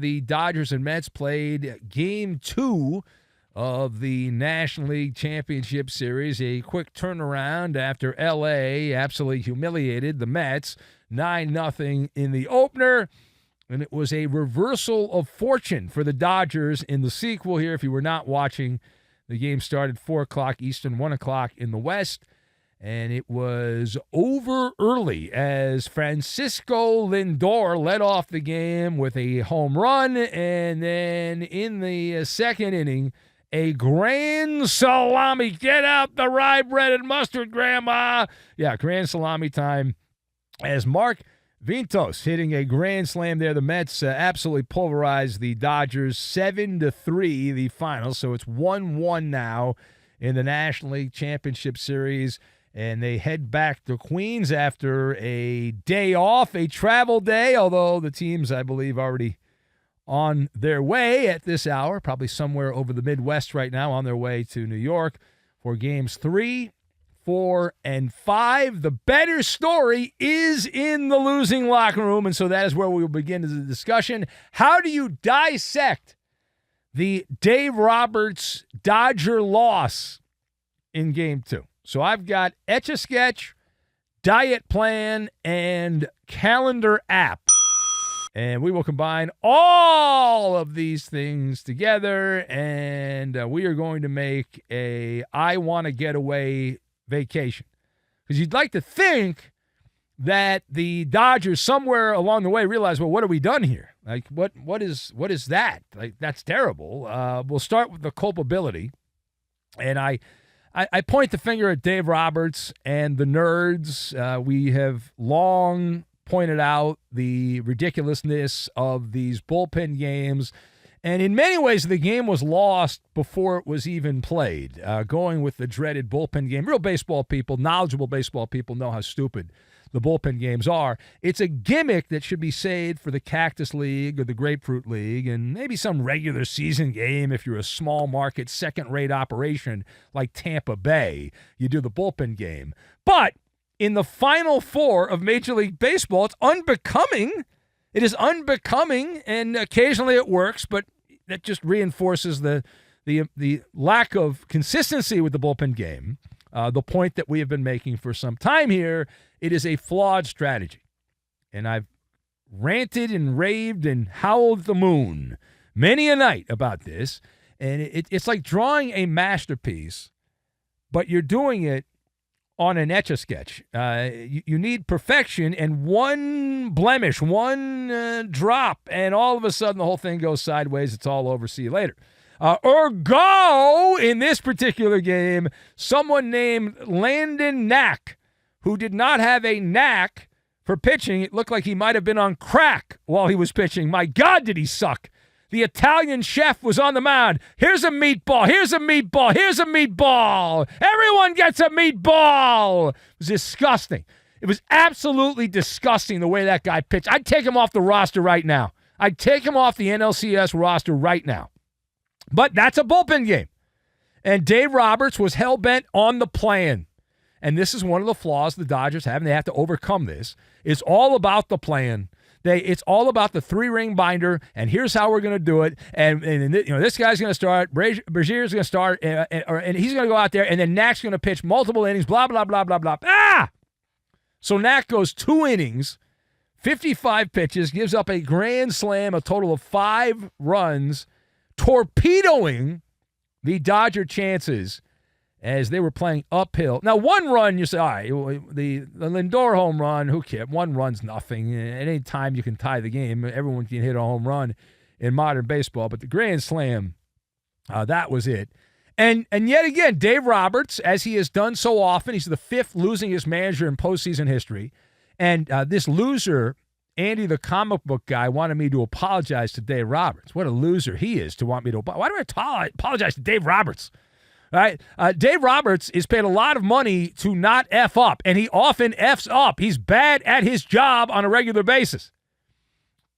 The Dodgers and Mets played Game 2 of the National League Championship Series. A quick turnaround after L.A. absolutely humiliated the Mets 9-0 in the opener. And it was a reversal of fortune for the Dodgers in the sequel here. If you were not watching, the game started 4 o'clock Eastern, 1 o'clock in the West. And it was over early as Francisco Lindor led off the game with a home run. And then in the second inning, a grand salami. Get out the rye bread and mustard, Grandma. Yeah, grand salami time as Mark Vientos hitting a grand slam there. The Mets absolutely pulverized the Dodgers 7-3, the final. So it's 1-1 now in the National League Championship Series. And they head back to Queens after a day off, a travel day, although the teams, I believe, already on their way at this hour, probably somewhere over the Midwest right now, on their way to New York for games 3, 4, and 5. The better story is in the losing locker room, and so that is where we will begin the discussion. How do you dissect the Dave Roberts Dodger loss in game 2? So I've got Etch-a-Sketch, Diet Plan, and Calendar app. And we will combine all of these things together, and we are going to make a I Want to Get Away vacation. Because you'd like to think that the Dodgers somewhere along the way realize, well, what have we done here? Like, what is that? Like, that's terrible. We'll start with the culpability. And I point the finger at Dave Roberts and the nerds. We have long pointed out the ridiculousness of these bullpen games. And in many ways, the game was lost before it was even played. Going with the dreaded bullpen game. Real baseball people, knowledgeable baseball people know how stupid the bullpen games are. It's a gimmick that should be saved for the Cactus League or the Grapefruit League and maybe some regular season game if you're a small market, second-rate operation like Tampa Bay. You do the bullpen game. But in the Final Four of Major League Baseball, it's unbecoming. It is unbecoming, and occasionally it works, but that just reinforces the lack of consistency with the bullpen game. The point that we have been making for some time here, it is a flawed strategy. And I've ranted and raved and howled at the moon many a night about this. And it's like drawing a masterpiece, but you're doing it on an Etch-a-Sketch. You need perfection, and one blemish, one drop, and all of a sudden the whole thing goes sideways. It's all over. See you later. Ergo, in this particular game, someone named Landon Knack, who did not have a knack for pitching. It looked like he might have been on crack while he was pitching. My God, did he suck. The Italian chef was on the mound. Here's a meatball. Here's a meatball. Here's a meatball. Everyone gets a meatball. It was disgusting. It was absolutely disgusting the way that guy pitched. I'd take him off the roster right now. I'd take him off the NLCS roster right now. But that's a bullpen game. And Dave Roberts was hell-bent on the plan. And this is one of the flaws the Dodgers have, and they have to overcome this. It's all about the plan. It's all about the 3-ring binder, and here's how we're going to do it. And this guy's going to start. Brazier's going to start, and he's going to go out there, and then Knack's going to pitch multiple innings, blah, blah, blah, blah, blah. So Knack goes 2 innings, 55 pitches, gives up a grand slam, a total of 5 runs, torpedoing the Dodger chances as they were playing uphill. Now, 1 run, you say, all right, the Lindor home run, who cares? 1 run's nothing. At any time you can tie the game. Everyone can hit a home run in modern baseball. But the grand slam, that was it. And yet again, Dave Roberts, as he has done so often, he's the 5th losingest manager in postseason history. And this loser, Andy the comic book guy, wanted me to apologize to Dave Roberts. What a loser he is to want me to apologize. Why do I apologize to Dave Roberts? Right? Dave Roberts is paid a lot of money to not F up, and he often Fs up. He's bad at his job on a regular basis.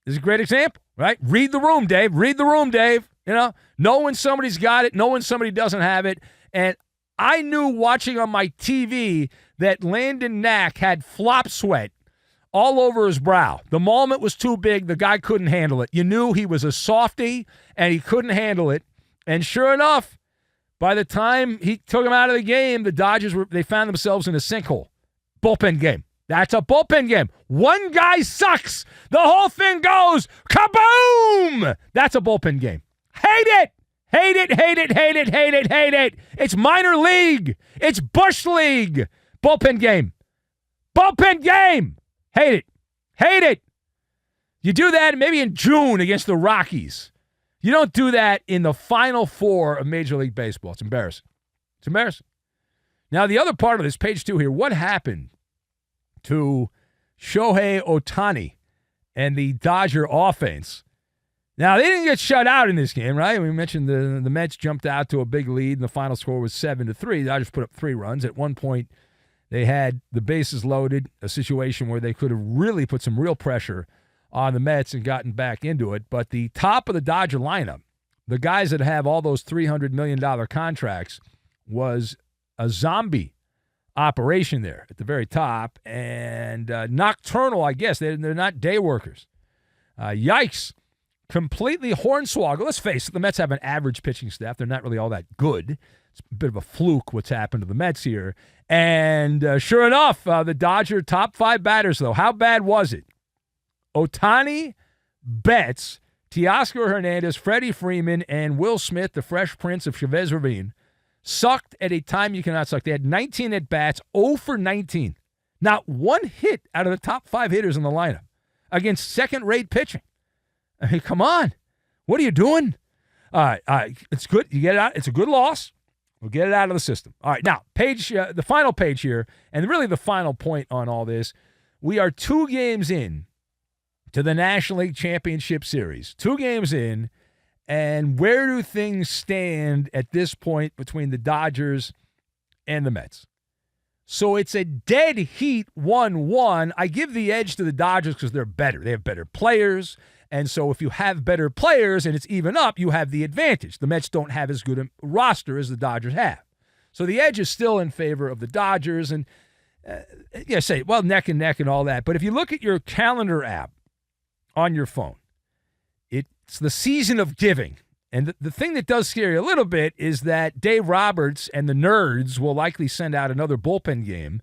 This is a great example, right? Read the room, Dave. Read the room, Dave. Know when somebody's got it, know when somebody doesn't have it. And I knew watching on my TV that Landon Knack had flop sweat all over his brow. The moment was too big. The guy couldn't handle it. You knew he was a softie, and he couldn't handle it. And sure enough, by the time he took him out of the game, the Dodgers they found themselves in a sinkhole. Bullpen game. That's a bullpen game. One guy sucks. The whole thing goes kaboom. That's a bullpen game. Hate it. Hate it, hate it, hate it, hate it, hate it. It's minor league. It's Bush League. Bullpen game. Bullpen game. Hate it. Hate it. You do that maybe in June against the Rockies. You don't do that in the Final Four of Major League Baseball. It's embarrassing. It's embarrassing. Now, the other part of this, page 2 here, what happened to Shohei and the Dodger offense? Now, they didn't get shut out in this game, right? We mentioned the Mets jumped out to a big lead, and the final score was 7-3. The Dodgers put up 3 runs. At one point, they had the bases loaded, a situation where they could have really put some real pressure on the Mets and gotten back into it. But the top of the Dodger lineup, the guys that have all those $300 million contracts, was a zombie operation there at the very top. And nocturnal, I guess. They're not day workers. Yikes. Completely hornswoggled. Let's face it, the Mets have an average pitching staff. They're not really all that good. It's a bit of a fluke what's happened to the Mets here. And sure enough, the Dodger top 5 batters, though. How bad was it? Ohtani, Betts, Teoscar Hernandez, Freddie Freeman, and Will Smith, the Fresh Prince of Chavez Ravine, sucked at a time you cannot suck. They had 19 at-bats, 0 for 19. Not one hit out of the top 5 hitters in the lineup against second-rate pitching. I mean, come on. What are you doing? All right. It's good. You get it out. It's a good loss. We'll get it out of the system. All right. Now, the final page here, and really the final point on all this, we are 2 games in to the National League Championship Series. 2 games in, and where do things stand at this point between the Dodgers and the Mets? So it's a dead heat 1-1. I give the edge to the Dodgers because they're better. They have better players. And so if you have better players and it's even up, you have the advantage. The Mets don't have as good a roster as the Dodgers have. So the edge is still in favor of the Dodgers. And say, well, neck and neck and all that. But if you look at your calendar app on your phone, it's the season of giving. And the thing that does scare you a little bit is that Dave Roberts and the Nerds will likely send out another bullpen game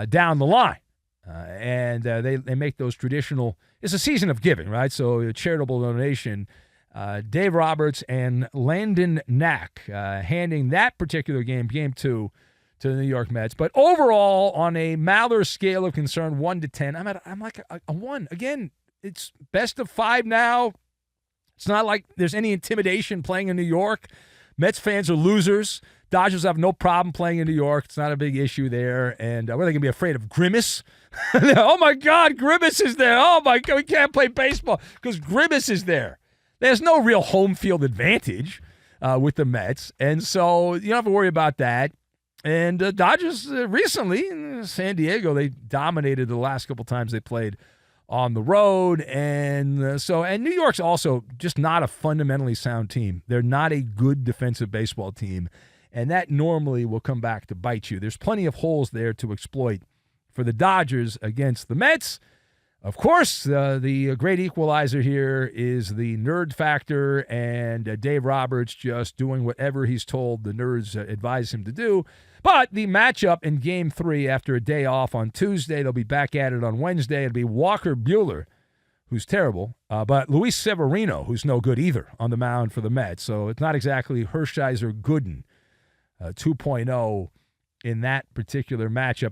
down the line. And they make those traditional, it's a season of giving, right? So a charitable donation. Dave Roberts and Landon Knack handing that particular game 2, to the New York Mets. But overall, on a MALLER scale of concern, 1 to 10, I'm like a 1. Again, it's best of 5 now. It's not like there's any intimidation playing in New York. Mets fans are losers. Dodgers have no problem playing in New York. It's not a big issue there. And what are they going to be afraid of? Grimace? Oh, my God, Grimace is there. Oh, my God, we can't play baseball because Grimace is there. There's no real home field advantage with the Mets. And so you don't have to worry about that. And Dodgers recently in San Diego, they dominated the last couple times they played on the road. And New York's also just not a fundamentally sound team. They're not a good defensive baseball team. And that normally will come back to bite you. There's plenty of holes there to exploit for the Dodgers against the Mets. Of course, the great equalizer here is the nerd factor and Dave Roberts just doing whatever he's told the Nerds advise him to do. But the matchup in Game 3 after a day off on Tuesday, they'll be back at it on Wednesday. It'll be Walker Buehler, who's terrible, but Luis Severino, who's no good either on the mound for the Mets. So it's not exactly Hershiser Gooden 2.0 in that particular matchup.